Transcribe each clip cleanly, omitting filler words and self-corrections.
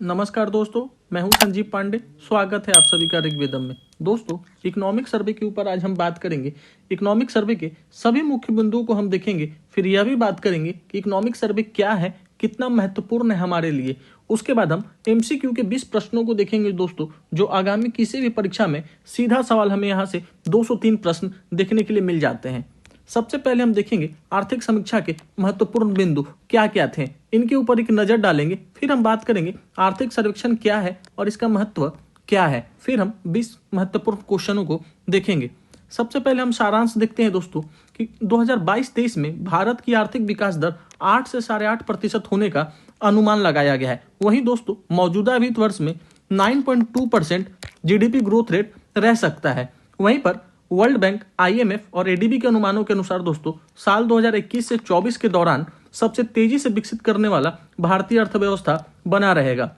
नमस्कार दोस्तों, मैं हूं संजीव पांडे। स्वागत है आप सभी का ऋग्वेदम में। दोस्तों, इकोनॉमिक सर्वे के ऊपर आज हम बात करेंगे। इकोनॉमिक सर्वे के सभी मुख्य बिंदुओं को हम देखेंगे, फिर यह भी बात करेंगे कि इकोनॉमिक सर्वे क्या है, कितना महत्वपूर्ण है हमारे लिए। उसके बाद हम एमसीक्यू के 20 प्रश्नों को देखेंगे दोस्तों, जो आगामी किसी भी परीक्षा में सीधा सवाल हमें यहाँ से 203 प्रश्न देखने के लिए मिल जाते हैं। सबसे पहले हम देखेंगे आर्थिक समीक्षा के महत्वपूर्ण बिंदु क्या क्या थे, इनके ऊपर एक नजर डालेंगे। फिर हम बात करेंगे आर्थिक सर्वेक्षण क्या है और इसका महत्व क्या है। फिर हम 20 महत्वपूर्ण क्वेश्चनों को देखेंगे। सबसे पहले हम सारांश देखते हैं दोस्तों कि 2022-23 में भारत की आर्थिक विकास दर 8 से 8.5% होने का अनुमान लगाया गया है। वहीं दोस्तों मौजूदा वित्त वर्ष में 9.2% जीडीपी ग्रोथ रेट रह सकता है। वहीं पर वर्ल्ड बैंक, आईएमएफ और एडीबी के अनुमानों के अनुसार दोस्तों साल 2021 से 24 के दौरान सबसे तेजी से विकसित करने वाला भारतीय अर्थव्यवस्था बना रहेगा।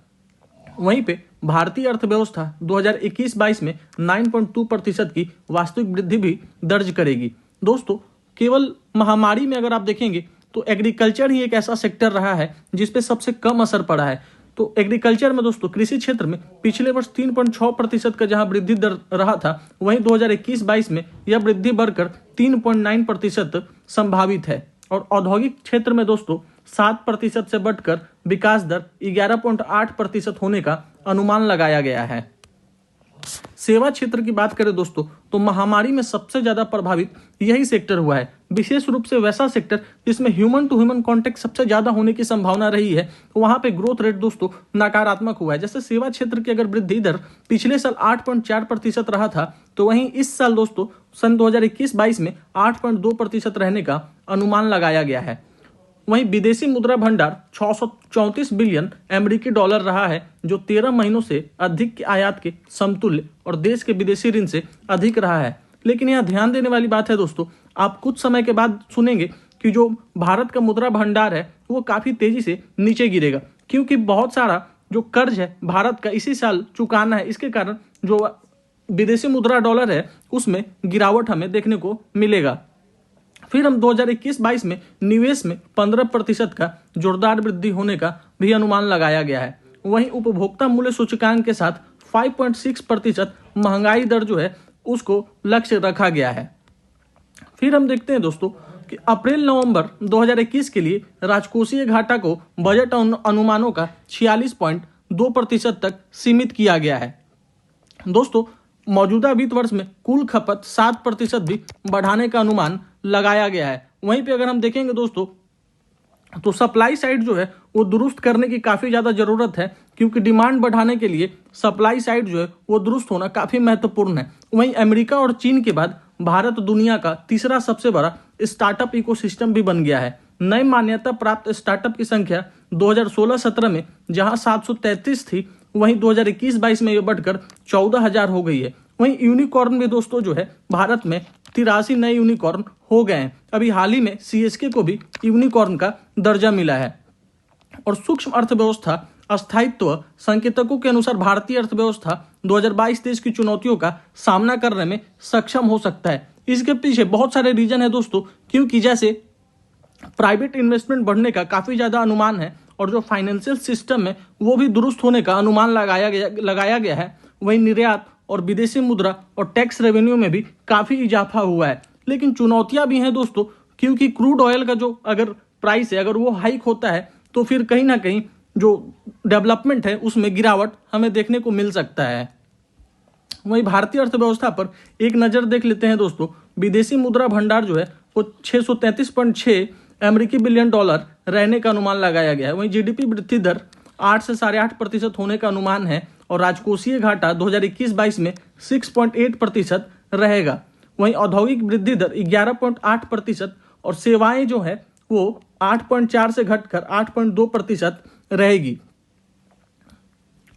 वहीं पे भारतीय अर्थव्यवस्था 2021-22 में 9.2% की वास्तविक वृद्धि भी दर्ज करेगी। दोस्तों, केवल महामारी में अगर आप देखेंगे तो एग्रीकल्चर ही एक ऐसा सेक्टर रहा है जिसपे सबसे कम असर पड़ा है। तो एग्रीकल्चर में दोस्तों कृषि क्षेत्र में पिछले वर्ष 3.6% का जहां वृद्धि दर रहा था, वहीं 2021-22 में यह वृद्धि बढ़कर 3.9% संभावित है। और औद्योगिक क्षेत्र में दोस्तों 7% से बढ़कर विकास दर 11.8% होने का अनुमान लगाया गया है। सेवा क्षेत्र की बात करें दोस्तों तो महामारी में सबसे ज्यादा प्रभावित यही सेक्टर हुआ है, विशेष रूप से वैसा सेक्टर जिसमें ह्यूमन टू ह्यूमन कांटेक्ट सबसे ज्यादा होने की संभावना रही है। वहां पे ग्रोथ रेट दोस्तों नकारात्मक हुआ है। जैसे सेवा क्षेत्र की अगर वृद्धि दर पिछले साल 8.4% रहा था, तो वहीं इस साल दोस्तों सन 2021-22 में 8.2% रहने का अनुमान लगाया गया है। वहीं विदेशी मुद्रा भंडार 634 बिलियन अमेरिकी डॉलर रहा है, जो 13 महीनों से अधिक के आयात के समतुल्य और देश के विदेशी ऋण से अधिक रहा है। लेकिन यह ध्यान देने वाली बात है दोस्तों, आप कुछ समय के बाद सुनेंगे कि जो भारत का मुद्रा भंडार है वो काफी तेजी से नीचे गिरेगा, क्योंकि बहुत सारा जो कर्ज है भारत का इसी साल चुकाना है। इसके कारण जो विदेशी मुद्रा डॉलर है उसमें गिरावट हमें देखने को मिलेगा। फिर हम 2021-22 में निवेश में 15% का जोरदार वृद्धि होने का भी अनुमान लगाया गया है। वहीं उपभोक्ता मूल्य सूचकांक के साथ 5.6% महंगाई दर जो है उसको लक्ष्य रखा गया है। फिर हम देखते हैं दोस्तों कि अप्रैल-नवंबर 2021 के लिए राजकोषीय घाटा को बजट अनुमानों का 46.2% तक सीमित किया गया है। दोस्तों, मौजूदा वित्त वर्ष में कुल खपत 7% भी बढ़ाने का अनुमान लगाया गया है। वहीं पे अगर हम देखेंगे दोस्तों तो सप्लाई साइड जो है वो दुरुस्त करने की काफी ज्यादा जरूरत है, क्योंकि डिमांड बढ़ाने के लिए सप्लाई साइड जो है वो दुरुस्त होना काफी महत्वपूर्ण है। वहीं अमेरिका और चीन के बाद भारत दुनिया का तीसरा सबसे बड़ा स्टार्टअप इकोसिस्टम भी बन गया है। नई मान्यता प्राप्त स्टार्टअप की संख्या 2016-17 में जहां 733 थी, वहीं 2021-22 में यह बढ़कर 14,000 हो गई है। वहीं यूनिकॉर्न में दोस्तों जो है भारत में 83 नए यूनिकॉर्न हो गए हैं। अभी हाल ही में सीएसके को भी यूनिकॉर्न का दर्जा मिला है। और सूक्ष्म अर्थव्यवस्था अस्थायित्व संकेतकों के अनुसार भारतीय अर्थव्यवस्था 2022-23 की चुनौतियों का सामना करने में सक्षम हो सकता है। इसके पीछे बहुत सारे रीजन है दोस्तों, क्योंकि जैसे प्राइवेट इन्वेस्टमेंट बढ़ने का काफी ज्यादा अनुमान है और जो फाइनेंशियल सिस्टम है वो भी दुरुस्त होने का अनुमान लगाया गया है। वहीं निर्यात और विदेशी मुद्रा और टैक्स रेवेन्यू में भी काफी इजाफा हुआ है। लेकिन चुनौतियां भी हैं दोस्तों, क्योंकि क्रूड ऑयल का जो अगर प्राइस है अगर वो हाइक होता है तो फिर कहीं ना कहीं जो डेवलपमेंट है उसमें गिरावट हमें देखने को मिल सकता है। वहीं भारतीय अर्थव्यवस्था पर एक नजर देख लेते हैं दोस्तों। विदेशी मुद्रा भंडार जो है वो 633.6 अमेरिकी बिलियन डॉलर रहने का अनुमान लगाया गया है। वहीं जीडीपी वृद्धि दर 8 से 8.5% होने का अनुमान है और राजकोषीय घाटा 2021-22 में 6.8% रहेगा। वहीं औद्योगिक वृद्धि दर 11.8% और सेवाएं जो है वो 8.4 से घटकर 8.2% रहेगी।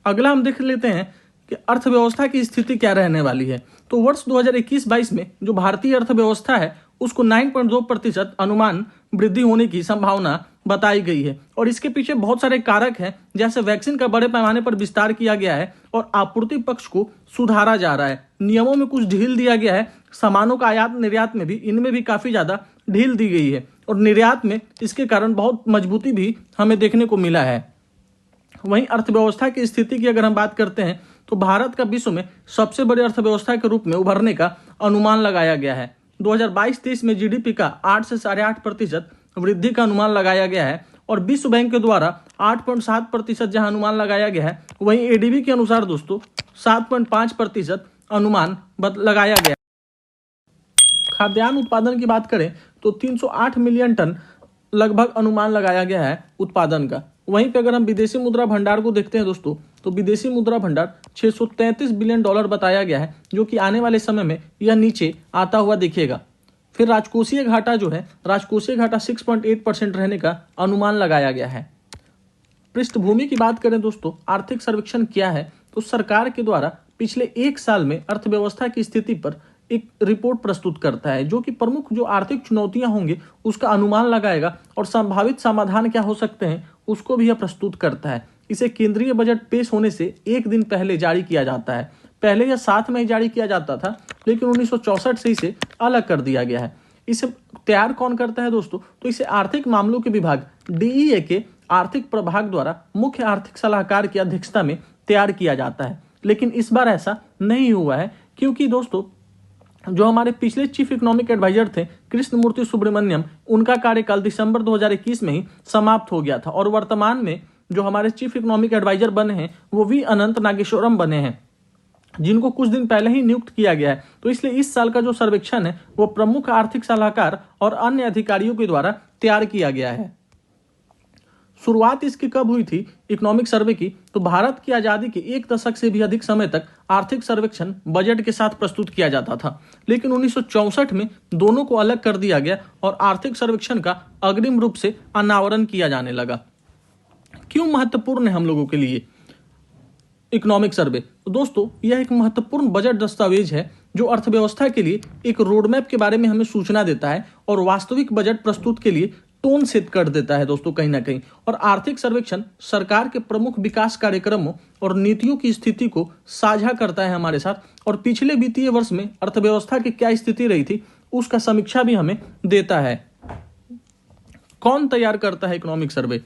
अगला हम देख लेते हैं कि अर्थव्यवस्था की स्थिति क्या रहने वाली है। तो वर्ष 2021-22 में जो भारतीय अर्थव्यवस्था है उसको 9.2% अनुमान वृद्धि होने की संभावना बताई गई है। और इसके पीछे बहुत सारे कारक हैं, जैसे वैक्सीन का बड़े पैमाने पर विस्तार किया गया है और आपूर्ति पक्ष को सुधारा जा रहा है। नियमों में कुछ ढील दिया गया है, सामानों का आयात निर्यात में भी इनमें भी काफी ज्यादा ढील दी गई है और निर्यात में इसके कारण बहुत मजबूती भी हमें देखने को मिला है। वहीं अर्थव्यवस्था की स्थिति की अगर हम बात करते हैं तो भारत का विश्व में सबसे बड़ी अर्थव्यवस्था के रूप में उभरने का अनुमान लगाया गया है। 2022-23 में जीडीपी का 8 से 8.5% वृद्धि का अनुमान लगाया गया है और विश्व बैंक के द्वारा 8.7% जहां अनुमान लगाया गया है, वहीं एडीबी के अनुसार दोस्तों 7.5% अनुमान लगाया गया। खाद्यान्न उत्पादन की बात करें तो 308 मिलियन टन लगभग अनुमान लगाया गया है उत्पादन का। वहीं पे अगर हम विदेशी मुद्रा भंडार को देखते हैं दोस्तों, तो विदेशी मुद्रा भंडार 633 बिलियन डॉलर बताया गया है, जो कि आने वाले समय में यह नीचे आता हुआ दिखेगा। फिर राजकोषीय घाटा जो है, राजकोषीय घाटा 6.8% रहने का अनुमान लगाया गया है। पृष्ठभूमि की बात करें दोस्तों, आर्थिक सर्वेक्षण क्या है, तो सरकार के द्वारा पिछले एक साल में अर्थव्यवस्था की स्थिति पर एक रिपोर्ट प्रस्तुत करता है, जो कि प्रमुख जो आर्थिक चुनौतियां होंगी उसका अनुमान लगाएगा और संभावित समाधान क्या हो सकते हैं उसको भी यह प्रस्तुत करता है। इसे केंद्रीय बजट पेश होने से एक दिन पहले जारी किया जाता है। पहले यह 7 में जारी किया जाता था, लेकिन 1964 से इसे अलग कर दिया गया है। इसे तैयार कौन करता है दोस्तों, तो इसे आर्थिक मामलों के विभाग डीईए के आर्थिक प्रभाग द्वारा मुख्य आर्थिक सलाहकार की अध्यक्षता में तैयार किया जाता है। लेकिन इस बार ऐसा नहीं हुआ है, क्योंकि दोस्तों जो हमारे पिछले चीफ इकोनॉमिक एडवाइजर थे कृष्णमूर्ति सुब्रमण्यम, उनका कार्यकाल दिसंबर 2021 में ही समाप्त हो गया था और वर्तमान में जो हमारे चीफ इकोनॉमिक एडवाइजर बने हैं वो वी अनंत नागेश्वरम बने हैं, जिनको कुछ दिन पहले ही नियुक्त किया गया है। तो इसलिए इस साल का जो सर्वेक्षण है वो प्रमुख आर्थिक सलाहकार और अन्य अधिकारियों के द्वारा तैयार किया गया है। शुरुआत इसकी कब हुई थी इकोनॉमिक सर्वे की, तो भारत की आजादी के एक दशक से भी अधिक समय तक आर्थिक सर्वेक्षण बजट के साथ प्रस्तुत किया जाता था, लेकिन 1964 में दोनों को अलग कर दिया गया और आर्थिक सर्वेक्षण का अग्रिम रूप से अनावरण किया जाने लगा। क्यों महत्वपूर्ण है हम लोगों के लिए इकोनॉमिक सर्वे? तो दोस्तों यह एक महत्वपूर्ण बजट दस्तावेज है जो अर्थव्यवस्था के लिए एक रोडमैप के बारे में हमें सूचना देता है और वास्तविक बजट प्रस्तुत के लिए टोन सेट कर देता है दोस्तों कहीं ना कहीं। और आर्थिक सर्वेक्षण सरकार के प्रमुख विकास कार्यक्रमों और नीतियों की स्थिति को साझा करता है हमारे साथ, और पिछले वित्तीय वर्ष में अर्थव्यवस्था की क्या स्थिति रही थी उसका समीक्षा भी हमें देता है। कौन तैयार करता है इकोनॉमिक सर्वे?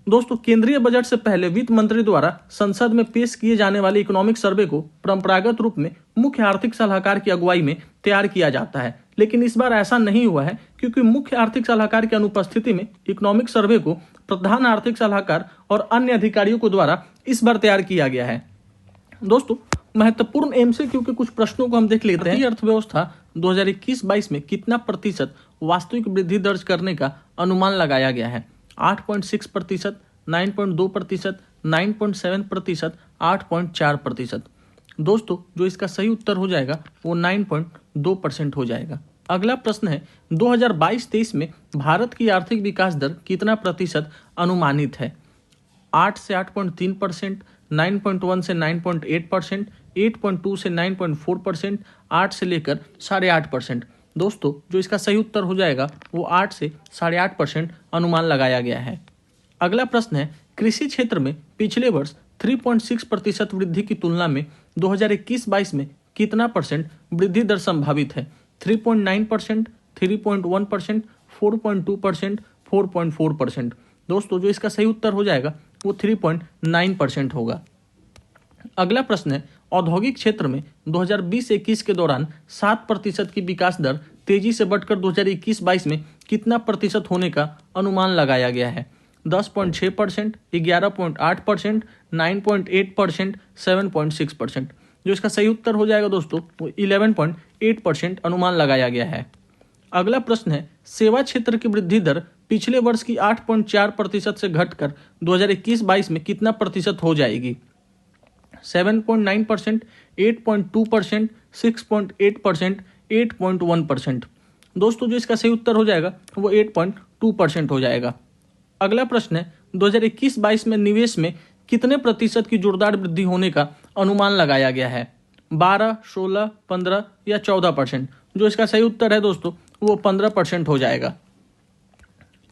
दोस्तों केंद्रीय बजट से पहले वित्त मंत्री द्वारा संसद में पेश किए जाने वाले इकोनॉमिक सर्वे को परंपरागत रूप में मुख्य आर्थिक सलाहकार की अगुवाई में तैयार किया जाता है, लेकिन इस बार ऐसा नहीं हुआ है, क्योंकि मुख्य आर्थिक सलाहकार की अनुपस्थिति में इकोनॉमिक सर्वे को प्रधान आर्थिक सलाहकार और अन्य अधिकारियों को द्वारा इस बार तैयार किया गया है। दोस्तों महत्वपूर्ण एमसीक्यू के कुछ प्रश्नों को हम देख लेते हैं। अर्थव्यवस्था 2021-22 में कितना प्रतिशत वास्तविक वृद्धि दर्ज करने का अनुमान लगाया गया है? 8.6%, 9.2%, 9.7%, 8.4%। दोस्तों जो इसका सही उत्तर हो जाएगा वो 9.2% हो जाएगा। अगला प्रश्न है 2022-23 में भारत की आर्थिक विकास दर कितना प्रतिशत अनुमानित है? 8 से 8.3%, 9.1 से 9.8%, 8.2 से 9.4%, 8 से लेकर 8.5%। दोस्तों जो इसका सही उत्तर हो जाएगा वो 8 से 8.5% अनुमान लगाया गया है। अगला प्रश्न है कृषि क्षेत्र में पिछले वर्ष 3.6% वृद्धि की तुलना में 2021-22 में कितना परसेंट वृद्धि दर संभावित है? 3.9%, 3.1%, 4.2%, 4.4%। दोस्तों जो इसका सही उत्तर हो जाएगा वो 3.9% होगा। अगला प्रश्न है औद्योगिक क्षेत्र में 2020-21 के दौरान 7% की विकास दर तेजी से बढ़कर 2021-22 में कितना प्रतिशत होने का अनुमान लगाया गया है? 10.6%, 11.8%, 9.8%, 7.6%। जो इसका सही उत्तर हो जाएगा दोस्तों वो 11.8% अनुमान लगाया गया है। अगला प्रश्न है सेवा क्षेत्र की वृद्धि दर पिछले वर्ष की 8.4% से घटकर 2021-22 में कितना प्रतिशत हो जाएगी? 7.9%, 8.2%, 6.8%, 8.1%। दोस्तों जो इसका सही उत्तर हो जाएगा वो 8.2% हो जाएगा। अगला प्रश्न है 2021-22 में निवेश में कितने प्रतिशत की जोरदार वृद्धि होने का अनुमान लगाया गया है? 12, 16, 15 या 14%। जो इसका सही उत्तर है दोस्तों वो 15% हो जाएगा।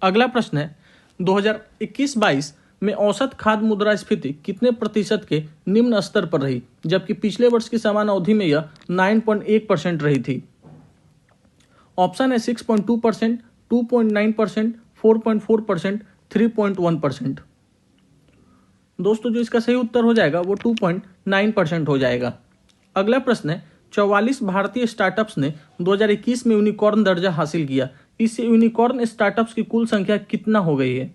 अगला प्रश्न है 2021-22 में औसत खाद्य मुद्रास्फीति कितने प्रतिशत के निम्न स्तर पर रही, जबकि पिछले वर्ष की समान अवधि में यह 9.1% रही थी? ऑप्शन है 6.2%, 2.9%, 4.4%, 3.1%। दोस्तों जो इसका सही उत्तर हो जाएगा वो 2.9% हो जाएगा। अगला प्रश्न है, 44 भारतीय स्टार्टअप्स ने 2021 में यूनिकॉर्न दर्जा हासिल किया। इस यूनिकॉर्न स्टार्टअप्स की कुल संख्या कितना हो गई है?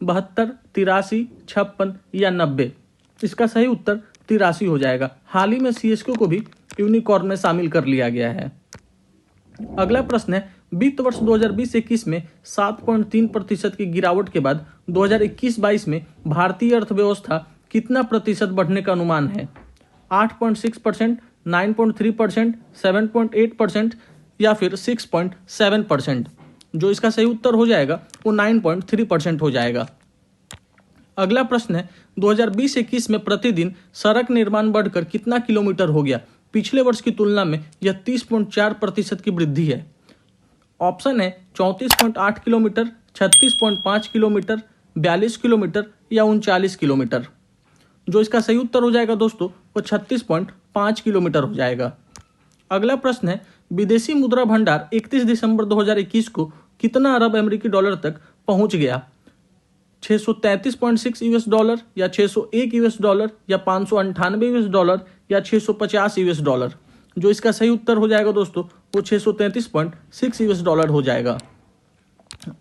72, 83, 56 या 90? इसका सही उत्तर 83 हो जाएगा। हाल ही में सीएसके को भी यूनिकॉर्न में शामिल कर लिया गया है। अगला प्रश्न है, वित्त वर्ष 2020-21 में 7.3% की गिरावट के बाद 2021-22 में भारतीय अर्थव्यवस्था कितना प्रतिशत बढ़ने का अनुमान है? 8.6%, 9.3%, 7.8% या फिर 6.7%? जो इसका सही उत्तर हो जाएगा वो 9.3% हो जाएगा। अगला प्रश्न है, 2020-21 में प्रतिदिन सड़क निर्माण बढ़कर कितना किलोमीटर हो गया? पिछले वर्ष की तुलना में यह 30.4% की वृद्धि है। ऑप्शन है 34.8 किलोमीटर, 36.5 किलोमीटर, 42 किलोमीटर या 39 किलोमीटर। जो इसका सही उत्तर हो जाएगा दोस्तों वो 36.5 किलोमीटर हो जाएगा। अगला प्रश्न है, विदेशी मुद्रा भंडार 31 दिसंबर 2021 को कितना अरब अमेरिकी डॉलर तक पहुंच गया? 633.6 यूएस डॉलर या 601 यूएस डॉलर या 598 यूएस डॉलर या 650 यूएस डॉलर? जो इसका सही उत्तर हो जाएगा दोस्तों वो 633.6 यूएस डॉलर हो जाएगा।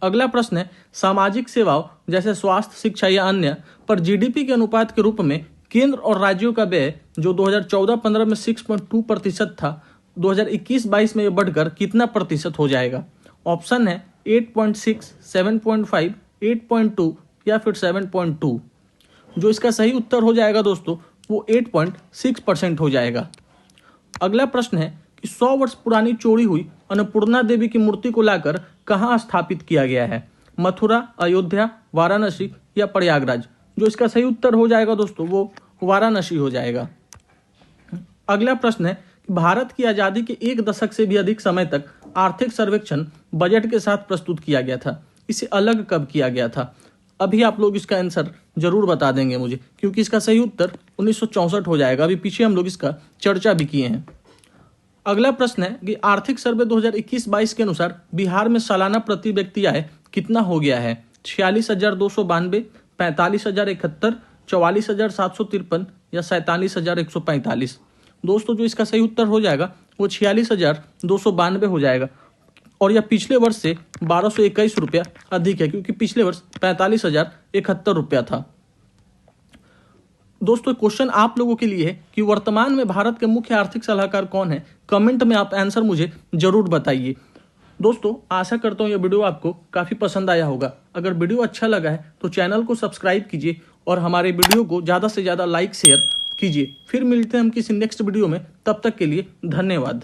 अगला प्रश्न है, सामाजिक सेवाओं जैसे स्वास्थ्य, शिक्षा या अन्य पर जीडीपी के अनुपात के रूप में केंद्र और राज्यों का व्यय जो 2014-15 में 6.2% था, 2021-22 में यह बढ़कर कितना प्रतिशत हो जाएगा? ऑप्शन है 8.6, 7.5, 8.2 या फिर 7.2? जो इसका सही उत्तर हो जाएगा दोस्तों वो 8.6% हो जाएगा। अगला प्रश्न है कि 100 वर्ष पुरानी चोरी हुई अन्नपूर्णा देवी की मूर्ति को लाकर कहाँ स्थापित किया गया है? मथुरा, अयोध्या, वाराणसी या प्रयागराज? जो इसका सही उत्तर हो जाएगा दोस्तों वो वाराणसी हो जाएगा। अगला प्रश्न है कि भारत की आज़ादी के 1 दशक से भी अधिक समय तक आर्थिक सर्वेक्षण बजट के साथ प्रस्तुत किया गया था। इसे अलग कब किया गया था? अभी आप लोग इसका आंसर जरूर बता देंगे मुझे, क्योंकि इसका सही उत्तर 1964 हो जाएगा। अभी पीछे हम लोग इसका चर्चा भी किए हैं। अगला प्रश्न है कि आर्थिक सर्वे 2021-22 के अनुसार बिहार में सालाना प्रति व्यक्ति आय कितना हो गया है? 46,292, 45,071, 44,753 या 47,145? दोस्तों जो इसका सही उत्तर हो जाएगा वो 46,292 हो जाएगा और यह पिछले वर्ष से 1,221 रुपया अधिक है, क्योंकि पिछले वर्ष 45,071 रुपया था। दोस्तों क्वेश्चन आप लोगों के लिए है कि वर्तमान में भारत के मुख्य आर्थिक सलाहकार कौन है? कमेंट में आप आंसर मुझे जरूर बताइए। दोस्तों आशा करता हूँ यह वीडियो आपको काफ़ी पसंद आया होगा। अगर वीडियो अच्छा लगा है तो चैनल को सब्सक्राइब कीजिए और हमारे वीडियो को ज़्यादा से ज़्यादा लाइक शेयर कीजिए। फिर मिलते हैं हम किसी नेक्स्ट वीडियो में, तब तक के लिए धन्यवाद।